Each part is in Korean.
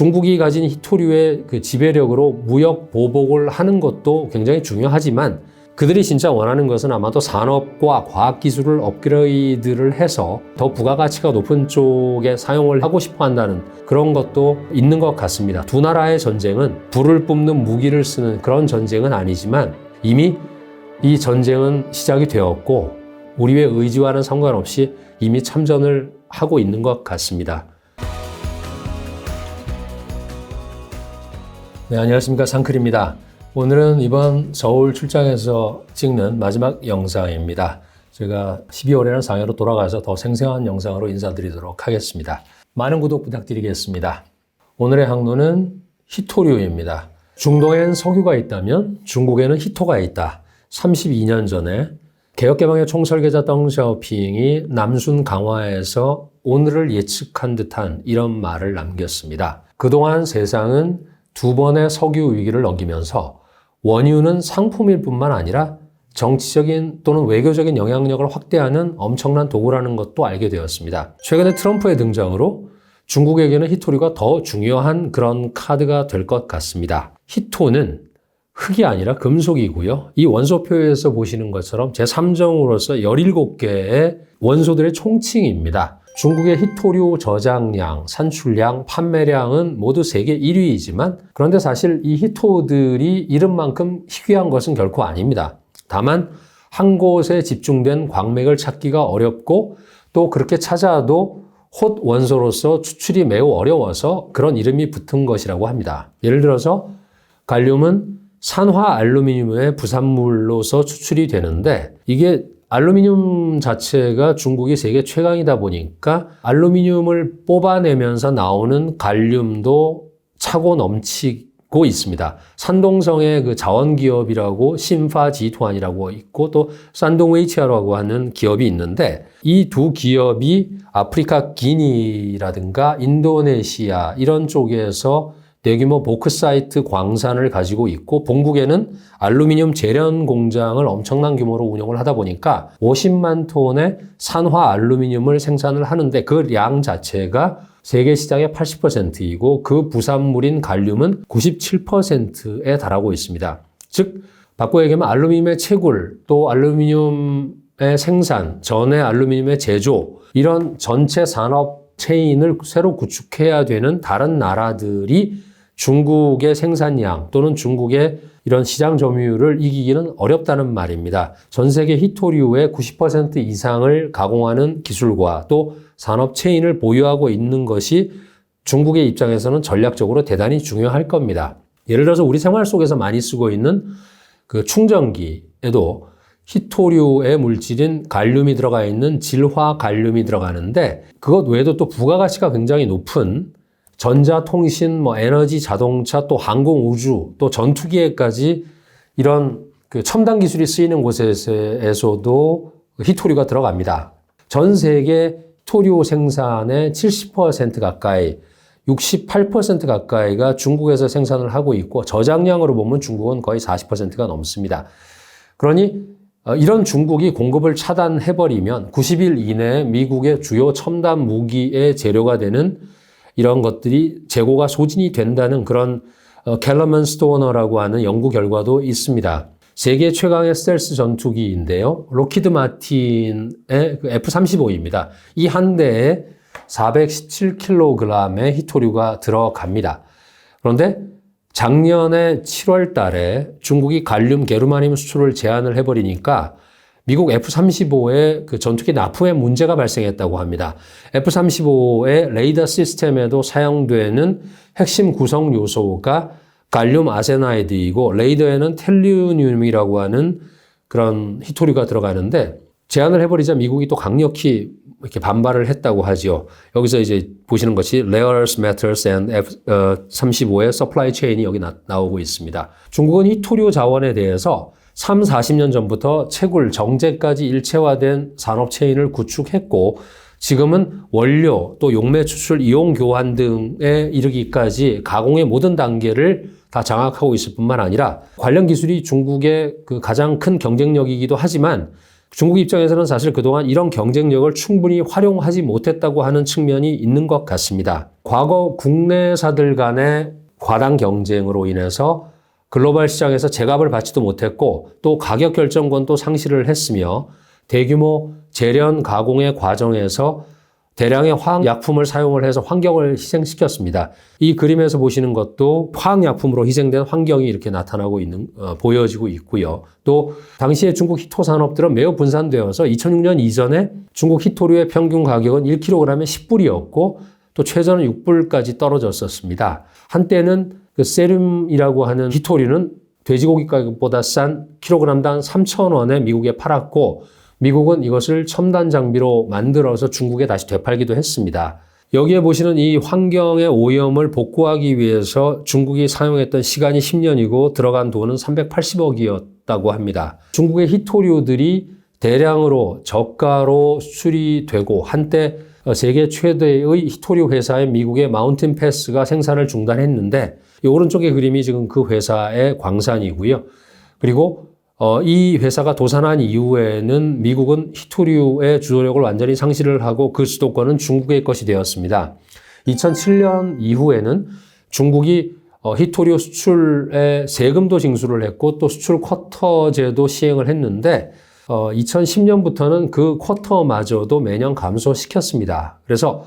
중국이 가진 히토류의 그 지배력으로 무역 보복을 하는 것도 굉장히 중요하지만 그들이 진짜 원하는 것은 아마도 산업과 과학기술을 업그레이드를 해서 더 부가가치가 높은 쪽에 사용을 하고 싶어 한다는 그런 것도 있는 것 같습니다. 두 나라의 전쟁은 불을 뿜는 무기를 쓰는 그런 전쟁은 아니지만 이미 이 전쟁은 시작이 되었고 우리의 의지와는 상관없이 이미 참전을 하고 있는 것 같습니다. 네, 안녕하십니까. 상클입니다. 오늘은 이번 서울 출장에서 찍는 마지막 영상입니다. 제가 12월에는 상해로 돌아가서 더 생생한 영상으로 인사드리도록 하겠습니다. 많은 구독 부탁드리겠습니다. 오늘의 항로는 히토류입니다. 중동엔 석유가 있다면 중국에는 히토가 있다. 32년 전에 개혁개방의 총설계자 덩 샤오핑이 남순 강화에서 오늘을 예측한 듯한 이런 말을 남겼습니다. 그동안 세상은 두 번의 석유 위기를 넘기면서 원유는 상품일 뿐만 아니라 정치적인 또는 외교적인 영향력을 확대하는 엄청난 도구라는 것도 알게 되었습니다. 최근에 트럼프의 등장으로 중국에게는 히토류가 더 중요한 그런 카드가 될 것 같습니다. 히토는 흙이 아니라 금속이고요. 이 원소표에서 보시는 것처럼 제3정으로서 17개의 원소들의 총칭입니다. 중국의 히토류 저장량, 산출량, 판매량은 모두 세계 1위이지만 그런데 사실 이 히토들이 이름만큼 희귀한 것은 결코 아닙니다. 다만 한 곳에 집중된 광맥을 찾기가 어렵고 또 그렇게 찾아도 홑 원소로서 추출이 매우 어려워서 그런 이름이 붙은 것이라고 합니다. 예를 들어서 갈륨은 산화 알루미늄의 부산물로서 추출이 되는데 이게 알루미늄 자체가 중국이 세계 최강이다 보니까 알루미늄을 뽑아내면서 나오는 갈륨도 차고 넘치고 있습니다. 산동성의 그 자원기업이라고 신파지투안이라고 있고 또 산동웨이치아라고 하는 기업이 있는데 이 두 기업이 아프리카 기니라든가 인도네시아 이런 쪽에서 대규모 보크사이트 광산을 가지고 있고 본국에는 알루미늄 재련 공장을 엄청난 규모로 운영을 하다 보니까 50만 톤의 산화 알루미늄을 생산을 하는데 그 량 자체가 세계 시장의 80%이고 그 부산물인 갈륨은 97%에 달하고 있습니다. 즉 바꿔 얘기하면 알루미늄의 채굴 또 알루미늄의 생산, 전해 알루미늄의 제조 이런 전체 산업 체인을 새로 구축해야 되는 다른 나라들이 중국의 생산량 또는 중국의 이런 시장 점유율을 이기기는 어렵다는 말입니다. 전 세계 히토류의 90% 이상을 가공하는 기술과 또 산업 체인을 보유하고 있는 것이 중국의 입장에서는 전략적으로 대단히 중요할 겁니다. 예를 들어서 우리 생활 속에서 많이 쓰고 있는 그 충전기에도 히토류의 물질인 갈륨이 들어가 있는 질화 갈륨이 들어가는데 그것 외에도 또 부가가치가 굉장히 높은 전자통신, 에너지, 자동차, 또 항공, 우주, 또 전투기에까지 이런 그 첨단 기술이 쓰이는 곳에서도 히토류가 들어갑니다. 전 세계 히토류 생산의 70% 가까이, 68% 가까이가 중국에서 생산을 하고 있고 저장량으로 보면 중국은 거의 40%가 넘습니다. 그러니 이런 중국이 공급을 차단해버리면 90일 이내에 미국의 주요 첨단 무기의 재료가 되는 이런 것들이 재고가 소진이 된다는 그런 켈러먼 스토너라고 하는 연구 결과도 있습니다. 세계 최강의 스텔스 전투기인데요. 록히드 마틴의 F-35입니다. 이 한 대에 417kg의 히토류가 들어갑니다. 그런데 작년에 7월 달에 중국이 갈륨 게르마늄 수출을 제한을 해버리니까 미국 F-35의 그 전투기 납품에 문제가 발생했다고 합니다. F-35의 레이더 시스템에도 사용되는 핵심 구성 요소가 갈륨 아세나이드이고 레이더에는 텔루늄이라고 하는 그런 히토류가 들어가는데 제한을 해버리자 미국이 또 강력히 이렇게 반발을 했다고 하죠. 여기서 이제 보시는 것이 Rare Earth Metals and F-35의 서플라이 체인이 여기 나오고 있습니다. 중국은 히토류 자원에 대해서 40년 전부터 채굴, 정제까지 일체화된 산업 체인을 구축했고 지금은 원료, 또 용매 추출, 이용 교환 등에 이르기까지 가공의 모든 단계를 다 장악하고 있을 뿐만 아니라 관련 기술이 중국의 그 가장 큰 경쟁력이기도 하지만 중국 입장에서는 사실 그동안 이런 경쟁력을 충분히 활용하지 못했다고 하는 측면이 있는 것 같습니다. 과거 국내사들 간의 과당 경쟁으로 인해서 글로벌 시장에서 제값을 받지도 못했고 또 가격 결정권도 상실을 했으며 대규모 재련 가공의 과정에서 대량의 화학약품을 사용을 해서 환경을 희생시켰습니다. 이 그림에서 보시는 것도 화학약품으로 희생된 환경이 이렇게 나타나고 보여지고 있고요. 또 당시에 중국 히토 산업들은 매우 분산되어서 2006년 이전에 중국 히토류의 평균 가격은 1kg에 10불이었고 또 최저는 6불까지 떨어졌었습니다. 한때는 그 세륨이라고 하는 히토류는 돼지고기 가격보다 싼 킬로그램당 3,000원에 미국에 팔았고 미국은 이것을 첨단 장비로 만들어서 중국에 다시 되팔기도 했습니다. 여기에 보시는 이 환경의 오염을 복구하기 위해서 중국이 사용했던 시간이 10년이고 들어간 돈은 380억이었다고 합니다. 중국의 히토류들이 대량으로 저가로 수출이 되고 한때 세계 최대의 히토류 회사인 미국의 마운틴 패스가 생산을 중단했는데 이 오른쪽의 그림이 지금 그 회사의 광산이고요. 그리고 이 회사가 도산한 이후에는 미국은 히토류의 주도력을 완전히 상실을 하고 그 주도권은 중국의 것이 되었습니다. 2007년 이후에는 중국이 히토류 수출에 세금도 징수를 했고 또 수출 쿼터제도 시행을 했는데 2010년부터는 그 쿼터마저도 매년 감소시켰습니다. 그래서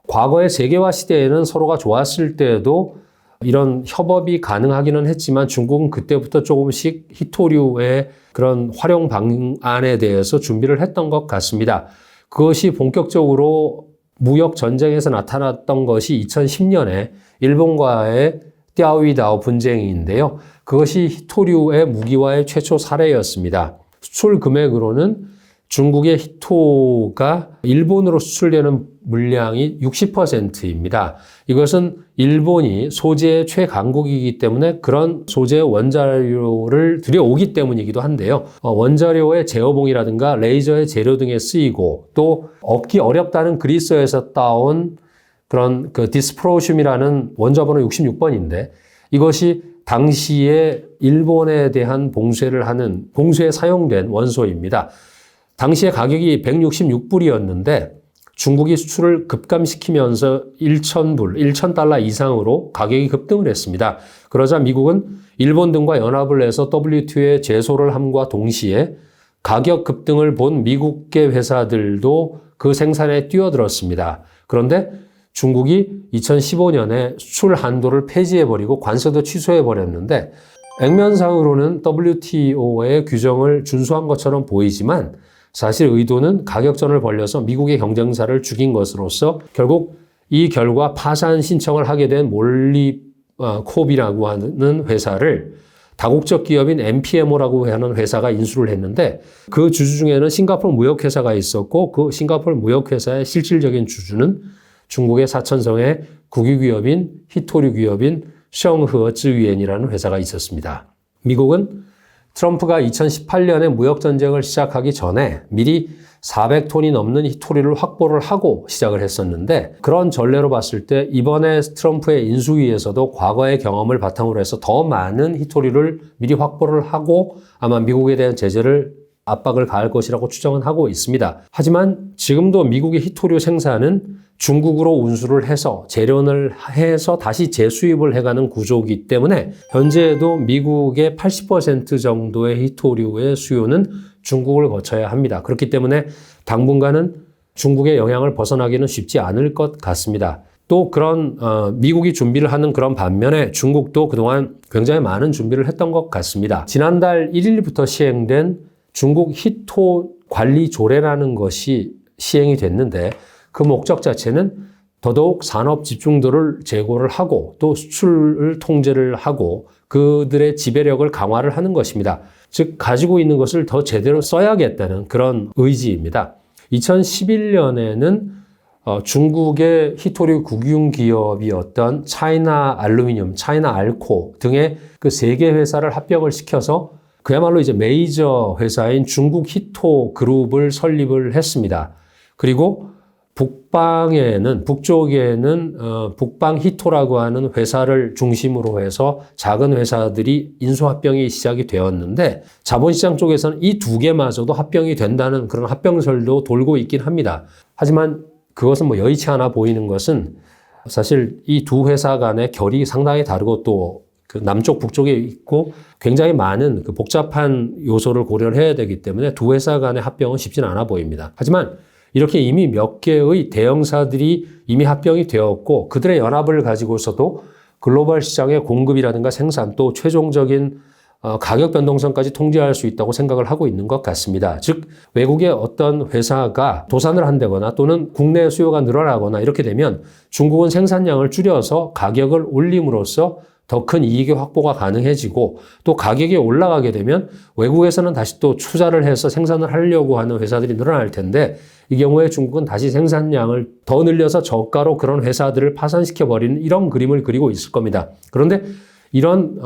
과거의 세계화 시대에는 서로가 좋았을 때에도 이런 협업이 가능하기는 했지만 중국은 그때부터 조금씩 히토류의 그런 활용 방안에 대해서 준비를 했던 것 같습니다. 그것이 본격적으로 무역 전쟁에서 나타났던 것이 2010년에 일본과의 띠아오이다오 분쟁인데요. 그것이 히토류의 무기화의 최초 사례였습니다. 수출 금액으로는 중국의 히토가 일본으로 수출되는 물량이 60%입니다. 이것은 일본이 소재의 최강국이기 때문에 그런 소재 원자료를 들여오기 때문이기도 한데요. 원자료의 제어봉이라든가 레이저의 재료 등에 쓰이고 또 얻기 어렵다는 그리스에서 따온 그런 그 디스프로슘이라는 원자번호 66번인데 이것이 당시에 일본에 대한 봉쇄에 사용된 원소입니다. 당시에 가격이 166불이었는데 중국이 수출을 급감시키면서 1,000달러 이상으로 가격이 급등을 했습니다. 그러자 미국은 일본 등과 연합을 해서 WTO에 제소를 함과 동시에 가격 급등을 본 미국계 회사들도 그 생산에 뛰어들었습니다. 그런데 중국이 2015년에 수출 한도를 폐지해버리고 관세도 취소해버렸는데 액면상으로는 WTO의 규정을 준수한 것처럼 보이지만 사실 의도는 가격전을 벌려서 미국의 경쟁사를 죽인 것으로서 결국 이 결과 파산 신청을 하게 된 몰리콥이라고 하는 회사를 다국적 기업인 MPMO라고 하는 회사가 인수를 했는데 그 주주 중에는 싱가포르 무역회사가 있었고 그 싱가포르 무역회사의 실질적인 주주는 중국의 사천성의 국유기업인 히토류 기업인 셩허 쯔위엔이라는 회사가 있었습니다. 미국은 트럼프가 2018년에 무역전쟁을 시작하기 전에 미리 400톤이 넘는 히토류를 확보를 하고 시작을 했었는데 그런 전례로 봤을 때 이번에 트럼프의 인수위에서도 과거의 경험을 바탕으로 해서 더 많은 히토류를 미리 확보를 하고 아마 미국에 대한 제재를 압박을 가할 것이라고 추정은 하고 있습니다. 하지만 지금도 미국의 히토류 생산은 중국으로 운수를 해서 재련을 해서 다시 재수입을 해가는 구조이기 때문에 현재도 미국의 80% 정도의 히토류의 수요는 중국을 거쳐야 합니다. 그렇기 때문에 당분간은 중국의 영향을 벗어나기는 쉽지 않을 것 같습니다. 또 그런 미국이 준비를 하는 그런 반면에 중국도 그동안 굉장히 많은 준비를 했던 것 같습니다. 지난달 1일부터 시행된 중국 히토 관리 조례라는 것이 시행이 됐는데 그 목적 자체는 더더욱 산업 집중도를 제고를 하고 또 수출을 통제를 하고 그들의 지배력을 강화를 하는 것입니다. 즉 가지고 있는 것을 더 제대로 써야겠다는 그런 의지입니다. 2011년에는 중국의 히토류 국영 기업이었던 차이나 알루미늄, 차이나 알코 등의 그 세 개 회사를 합병을 시켜서 그야말로 이제 메이저 회사인 중국 히토 그룹을 설립을 했습니다. 그리고 북쪽에는 북방 히토라고 하는 회사를 중심으로 해서 작은 회사들이 인수합병이 시작이 되었는데 자본시장 쪽에서는 이 두 개마저도 합병이 된다는 그런 합병설도 돌고 있긴 합니다. 하지만 그것은 뭐 여의치 않아 보이는 것은 사실 이 두 회사 간의 결이 상당히 다르고 또 그 남쪽 북쪽에 있고 굉장히 많은 그 복잡한 요소를 고려를 해야 되기 때문에 두 회사 간의 합병은 쉽지는 않아 보입니다. 하지만 이렇게 이미 몇 개의 대형사들이 이미 합병이 되었고 그들의 연합을 가지고서도 글로벌 시장의 공급이라든가 생산 또 최종적인 가격 변동성까지 통제할 수 있다고 생각을 하고 있는 것 같습니다. 즉 외국의 어떤 회사가 도산을 한다거나 또는 국내 수요가 늘어나거나 이렇게 되면 중국은 생산량을 줄여서 가격을 올림으로써 더 큰 이익의 확보가 가능해지고 또 가격이 올라가게 되면 외국에서는 다시 또 투자를 해서 생산을 하려고 하는 회사들이 늘어날 텐데 이 경우에 중국은 다시 생산량을 더 늘려서 저가로 그런 회사들을 파산시켜버리는 이런 그림을 그리고 있을 겁니다. 그런데 이런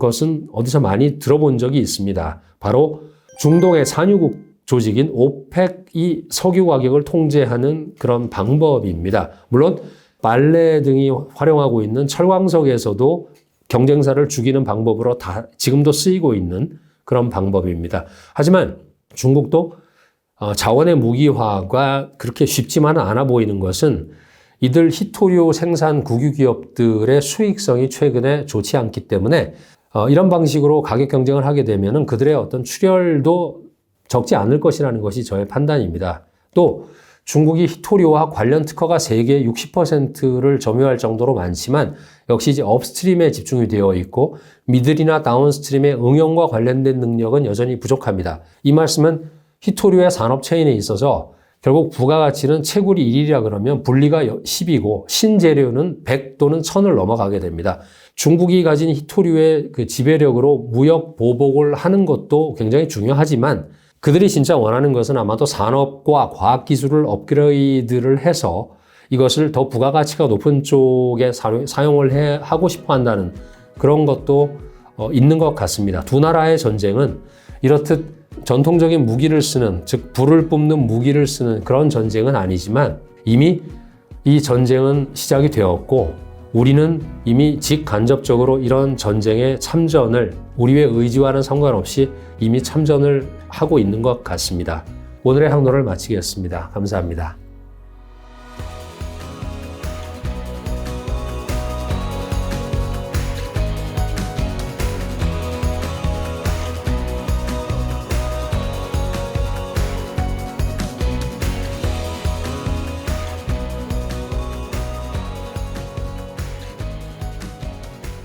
것은 어디서 많이 들어본 적이 있습니다. 바로 중동의 산유국 조직인 오펙이 석유 가격을 통제하는 그런 방법입니다. 물론 말레 등이 활용하고 있는 철광석에서도 경쟁사를 죽이는 방법으로 다 지금도 쓰이고 있는 그런 방법입니다. 하지만 중국도 자원의 무기화가 그렇게 쉽지만은 않아 보이는 것은 이들 히토류 생산 국유 기업들의 수익성이 최근에 좋지 않기 때문에 이런 방식으로 가격 경쟁을 하게 되면은 그들의 어떤 출혈도 적지 않을 것이라는 것이 저의 판단입니다. 또 중국이 히토류와 관련 특허가 세계 60%를 점유할 정도로 많지만 역시 이제 업스트림에 집중이 되어 있고 미들이나 다운스트림의 응용과 관련된 능력은 여전히 부족합니다. 이 말씀은 히토류의 산업 체인에 있어서 결국 부가가치는 채굴이 1이라 그러면 분리가 10이고 신재료는 100 또는 1000을 넘어가게 됩니다. 중국이 가진 히토류의 그 지배력으로 무역 보복을 하는 것도 굉장히 중요하지만 그들이 진짜 원하는 것은 아마도 산업과 과학기술을 업그레이드를 해서 이것을 더 부가가치가 높은 쪽에 사용을 하고 싶어 한다는 그런 것도 있는 것 같습니다. 두 나라의 전쟁은 이렇듯 전통적인 무기를 쓰는, 즉 불을 뿜는 무기를 쓰는 그런 전쟁은 아니지만 이미 이 전쟁은 시작이 되었고 우리는 이미 직간접적으로 이런 전쟁에 참전을 우리의 의지와는 상관없이 이미 참전을 하고 있는 것 같습니다. 오늘의 항로를 마치겠습니다. 감사합니다.